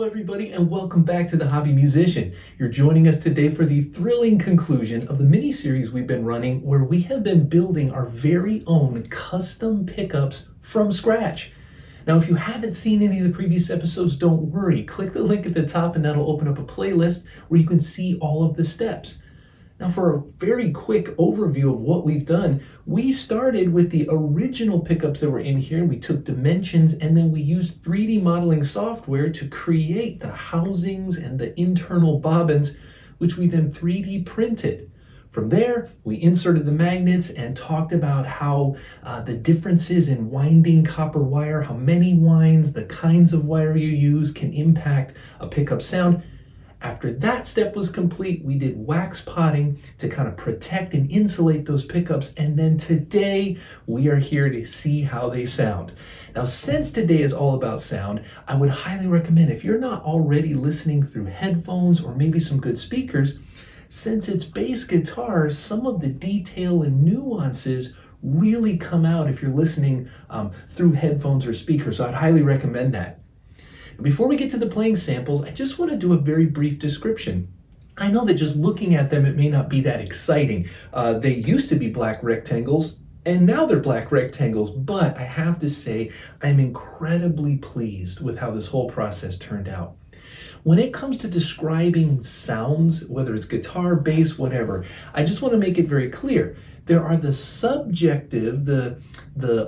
everybody, and welcome back to The Hobby Musician. You're joining us today for the thrilling conclusion of the mini-series we've been running where we have been building our very own custom pickups from scratch. Now, if you haven't seen any of the previous episodes, don't worry. Click the link at the top and that'll open up a playlist where you can see all of the steps. Now, for a very quick overview of what we've done, we started with the original pickups that were in here. We took dimensions and then we used 3D modeling software to create the housings and the internal bobbins, which we then 3D printed. From there, we inserted the magnets and talked about how the differences in winding copper wire, how many winds, the kinds of wire you use can impact a pickup sound. After that step was complete, we did wax potting to kind of protect and insulate those pickups. And then today we are here to see how they sound. Now, since today is all about sound, I would highly recommend, if you're not already listening through headphones or maybe some good speakers, since it's bass guitar, some of the detail and nuances really come out if you're listening through headphones or speakers. So I'd highly recommend that. Before we get to the playing samples, I just want to do a very brief description. I know that just looking at them, it may not be that exciting. They used to be black rectangles, and now they're black rectangles, but I have to say, I'm incredibly pleased with how this whole process turned out. When it comes to describing sounds, whether it's guitar, bass, whatever, I just want to make it very clear. There are the subjective, the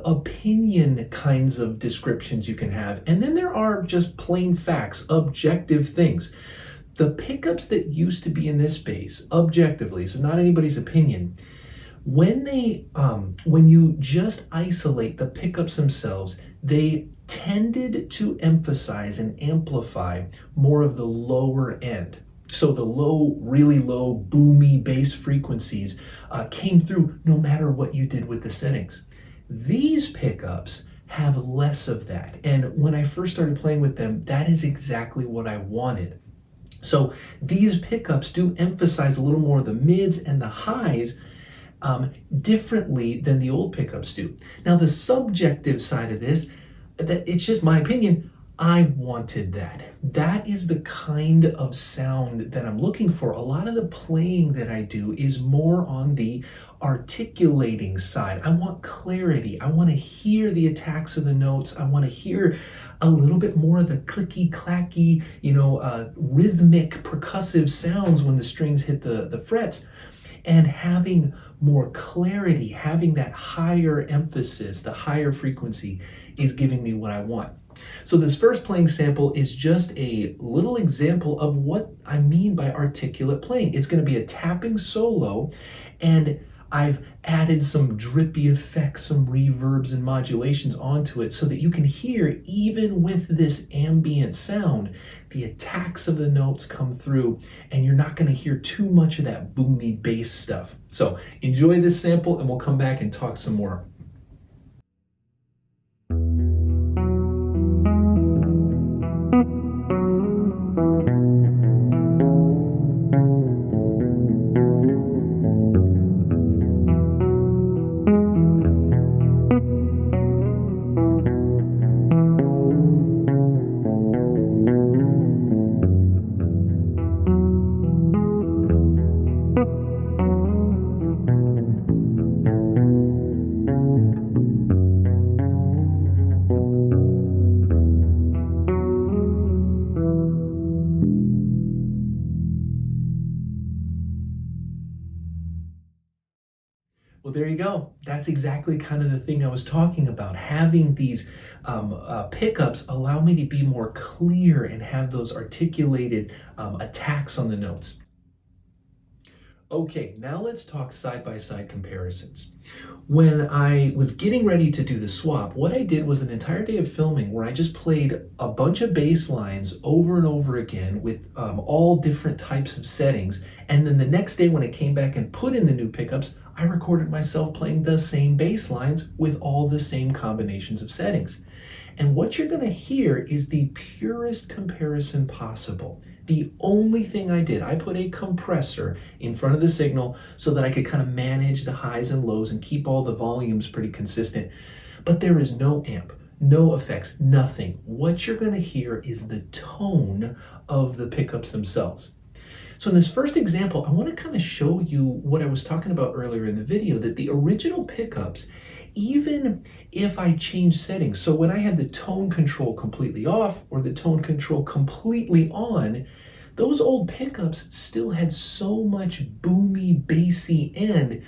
opinion kinds of descriptions you can have, and then there are just plain facts, objective things. The pickups that used to be in this bass, objectively, this is not anybody's opinion, when you just isolate the pickups themselves, they tended to emphasize and amplify more of the lower end. So the low, really low, boomy bass frequencies came through no matter what you did with the settings. These pickups have less of that. And when I first started playing with them, that is exactly what I wanted. So these pickups do emphasize a little more of the mids and the highs differently than the old pickups do. Now, the subjective side of this, that it's just my opinion, I wanted that. That is the kind of sound that I'm looking for. A lot of the playing that I do is more on the articulating side. I want clarity. I want to hear the attacks of the notes. I want to hear a little bit more of the clicky clacky, rhythmic percussive sounds when the strings hit the frets. And having more clarity, having that higher emphasis, the higher frequency is giving me what I want. So this first playing sample is just a little example of what I mean by articulate playing. It's going to be a tapping solo, and I've added some drippy effects, some reverbs and modulations onto it so that you can hear, even with this ambient sound, the attacks of the notes come through, and you're not going to hear too much of that boomy bass stuff. So enjoy this sample and we'll come back and talk some more. Well, there you go. That's exactly kind of the thing I was talking about. Having these pickups allow me to be more clear and have those articulated attacks on the notes. Okay, now let's talk side-by-side comparisons. When I was getting ready to do the swap, what I did was an entire day of filming where I just played a bunch of bass lines over and over again with all different types of settings. And then the next day when I came back and put in the new pickups, I recorded myself playing the same bass lines with all the same combinations of settings. And what you're going to hear is the purest comparison possible. The only thing I did, I put a compressor in front of the signal so that I could kind of manage the highs and lows and keep all the volumes pretty consistent. But there is no amp, no effects, nothing. What you're going to hear is the tone of the pickups themselves. So in this first example, I want to kind of show you what I was talking about earlier in the video, that the original pickups, even if I change settings, so when I had the tone control completely off or the tone control completely on, those old pickups still had so much boomy, bassy end,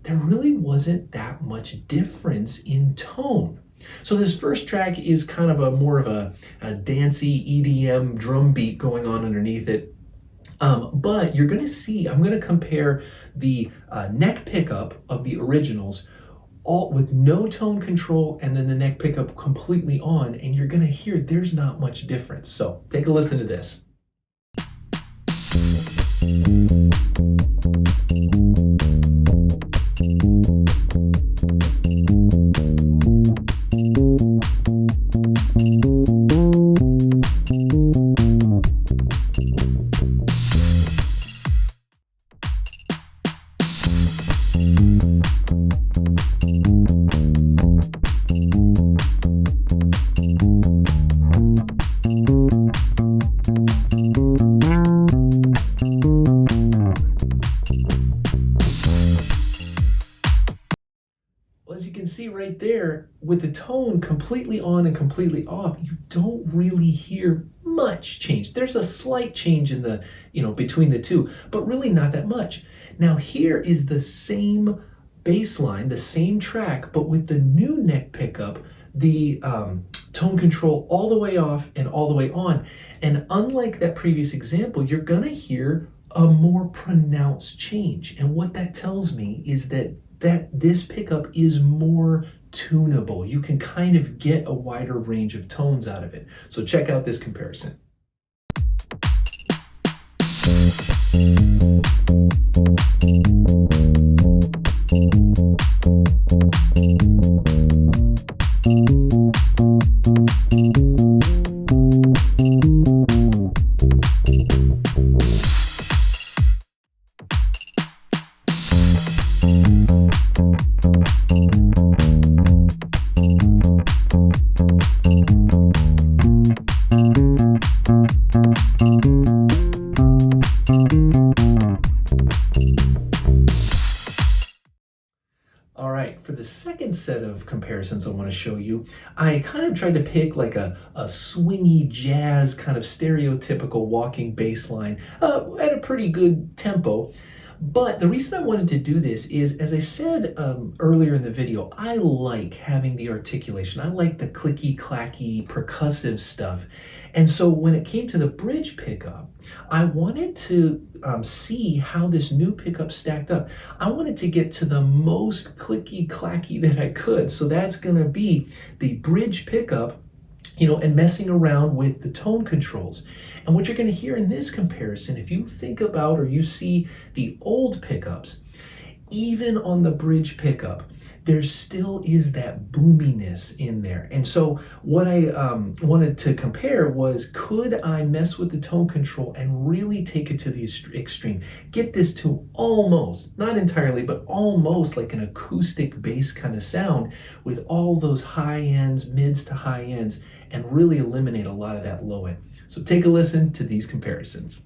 there really wasn't that much difference in tone. So this first track is kind of more of a dancey EDM drum beat going on underneath it. But you're going to see, I'm going to compare the neck pickup of the originals all with no tone control and then the neck pickup completely on, and you're going to hear there's not much difference. So take a listen to this. As you can see right there, with the tone completely on and completely off, you don't really hear much change. There's a slight change in the, between the two, but really not that much. Now here is the same bass line, the same track, but with the new neck pickup, the tone control all the way off and all the way on. And unlike that previous example, you're gonna hear a more pronounced change. And what that tells me is that this pickup is more tunable. You can kind of get a wider range of tones out of it. So check out this comparison. All right, for the second set of comparisons I want to show you, I kind of tried to pick like a swingy jazz kind of stereotypical walking bass line at a pretty good tempo. But the reason I wanted to do this is, as I said earlier in the video, I like having the articulation. I like the clicky clacky percussive stuff. And so when it came to the bridge pickup, I wanted to see how this new pickup stacked up. I wanted to get to the most clicky clacky that I could. So that's gonna be the bridge pickup, and messing around with the tone controls. And what you're going to hear in this comparison, if you think about or you see the old pickups, even on the bridge pickup, there still is that boominess in there. And so what I wanted to compare was, could I mess with the tone control and really take it to the extreme? Get this to almost, not entirely, but almost like an acoustic bass kind of sound with all those high ends, mids to high ends, and really eliminate a lot of that low end. So take a listen to these comparisons.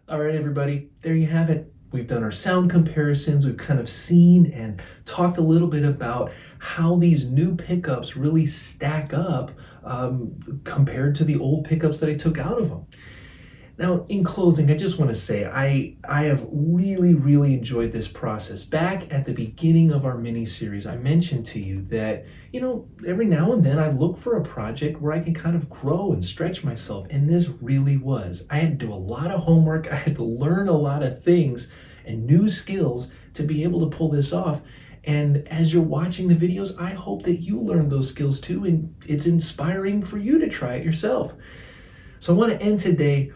All right, everybody, there you have it. We've done our sound comparisons. We've kind of seen and talked a little bit about how these new pickups really stack up compared to the old pickups that I took out of them. Now, in closing, I just want to say I have really enjoyed this process. Back at the beginning of our mini series, I mentioned to you that, every now and then I look for a project where I can kind of grow and stretch myself, and this really was. I had to do a lot of homework, I had to learn a lot of things and new skills to be able to pull this off. And as you're watching the videos, I hope that you learn those skills too, and it's inspiring for you to try it yourself. So I want to end today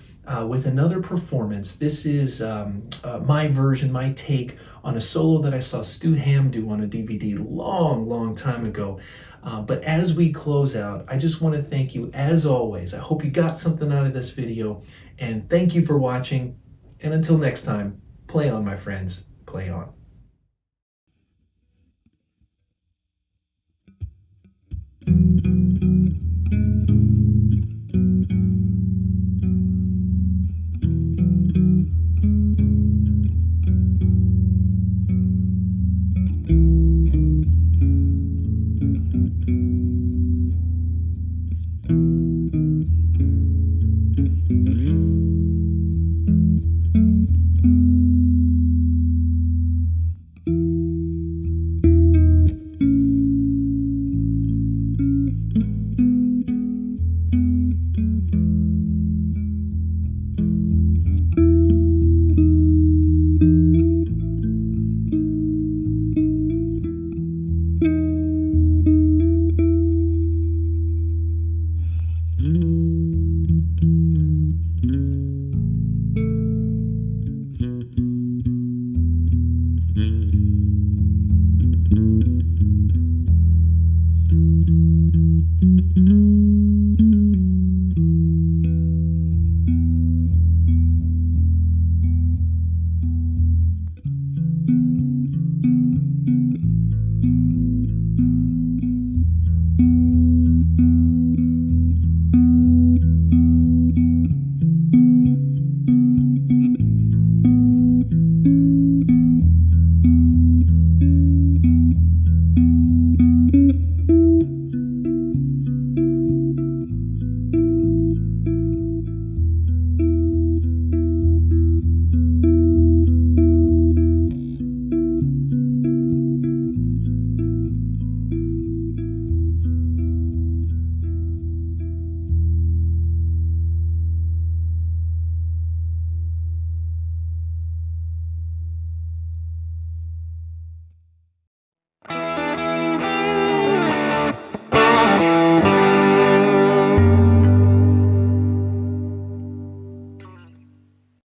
with another performance. This is my version, my take on a solo that I saw Stu Ham do on a DVD long time ago. But as we close out, I just want to thank you as always. I hope you got something out of this video, and thank you for watching. And until next time, play on, my friends, play on.